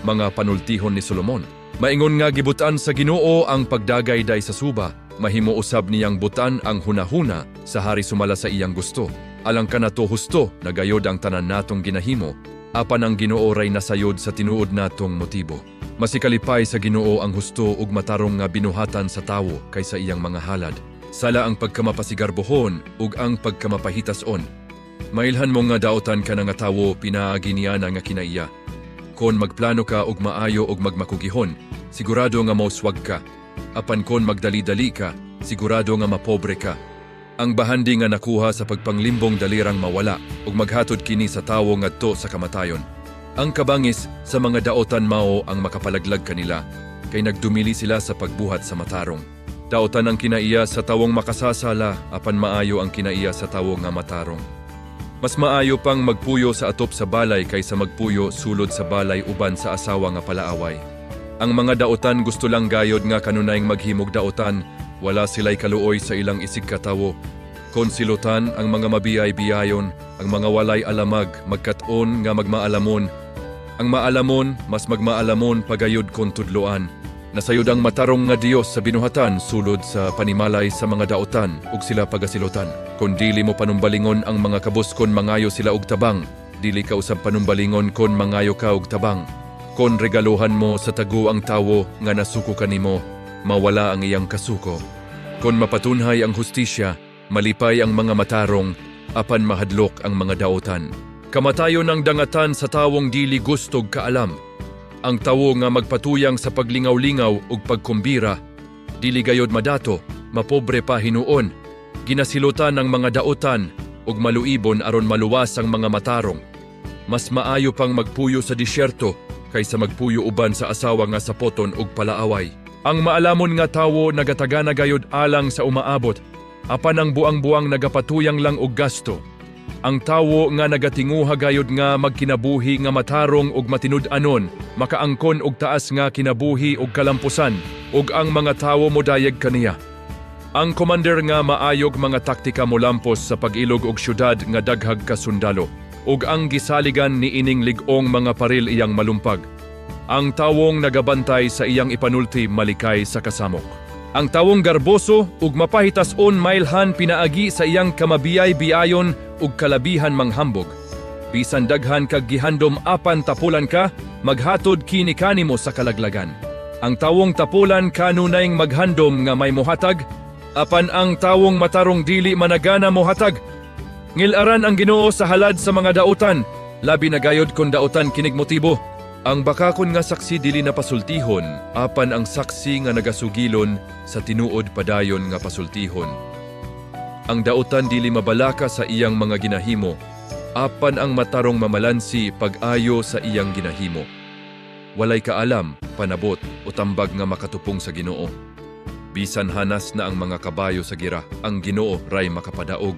mga panultihon ni Solomon. Maingon nga gibutan sa Ginoo ang pagdagayday sa suba, mahimo usab niyang butan ang hunahuna sa hari sumala sa iyang gusto. Alang kanato husto nagayod ang tanan natong ginahimo, apan ang Ginoo ray nasayod sa tinuod natong motibo. Masikalipay sa Ginoo ang husto ug matarong nga binuhatan sa tawo kaysa iyang mga halad. Sala ang pagkamapasigarbohon ug ang pagkamapahitason. Mailhan mo nga daotan ka nga tawo pinaagi niya nga kinaiya. Kon magplano ka og maayo og magmakugihon, sigurado nga mauswag ka. Apan kon magdali-dali ka, sigurado nga mapobre ka. Ang bahandi nga nakuha sa pagpanglimbong dalirang mawala ug maghatod kini sa tawo ngadto sa kamatayon. Ang kabangis sa mga daotan mao ang makapalaglag kanila, kay nagdumili sila sa pagbuhat sa matarong. Daotan ang kinaiya sa tawong makasasala, apan maayo ang kinaiya sa tawo nga matarong. Mas maayo pang magpuyo sa atop sa balay kaysa magpuyo sulod sa balay uban sa asawa nga palaaway. Ang mga daotan gusto lang gayod nga kanunayng maghimog daotan, wala sila'y kaluoy sa ilang isig katawo. Konsilutan ang mga mabiyay-biyayon, ang mga walay alamag, magkat-on nga magmaalamon. Ang maalamon, mas magmaalamon pagayod kon tudloan. Nasayod ang matarong nga Dios sa binuhatan sulod sa panimalay sa mga daotan ug sila pagasilutan. Kon dili mo panumbalingon ang mga kabus kon mangayo sila og tabang, dili ka usab panumbalingon kon mangayo ka og tabang. Kon regaluhan mo sa tagu ang tawo nga nasuko kanimo, mawala ang iyang kasuko. Kon mapatunhay ang hustisya, malipay ang mga matarong, apan mahadlok ang mga daotan. Kamatayon ang dangatan sa tawong dili gustog kaalam. Ang tawo nga magpatuyang sa paglingaw-lingaw ug pagkumbira, dili gayod madato, mapobre pa hinuon. Ginasilutan ang mga daotan ug maluibon aron maluwas ang mga matarong. Mas maayo pang magpuyo sa disyerto kaysa magpuyo uban sa asawa nga sapoton ug palaaway. Ang maalamon nga tawo nagatagana gayod alang sa umaabot, apan ang buang-buang nagapatuyang lang og gasto. Ang tawo nga nagatinguha gayod nga magkinabuhi nga matarong ug matinud-anon, makaangkon og taas nga kinabuhi ug kalampusan, ug ang mga tawo modayeg kaniya. Ang commander nga maayog mga taktika molampos sa pag-ilog og syudad nga daghag ka sundalo, ug ang gisaligan ni ining lig-ong mga paril iyang malumpag. Ang tawong nagabantay sa iyang ipanulti malikay sa kasamok. Ang tawong garboso ug mapahitason mailhan pinaagi sa iyang kamabiyay-biayon ug kalabihan manghambog. Bisan daghan kag gihandom apan tapulan ka, maghatod kini kanimo sa kalaglagan. Ang tawong tapulan kanunayng maghandom nga may mohatag, apan ang tawong matarong dili managana mohatag. Ngilaran ang Ginoo sa halad sa mga daotan, labi na gayod kon daotan kinig motibo. Ang bakakon nga saksi dili na pasultihon, apan ang saksi nga nagasugilon sa tinuod padayon nga pasultihon. Ang daotan dili mabalaka sa iyang mga ginahimo, apan ang matarong mamalansi pag-ayo sa iyang ginahimo. Walay kaalam, panabot o tambag nga makatupong sa Ginoo. Bisan hanas na ang mga kabayo sa gira, ang Ginoo ray makapadaog.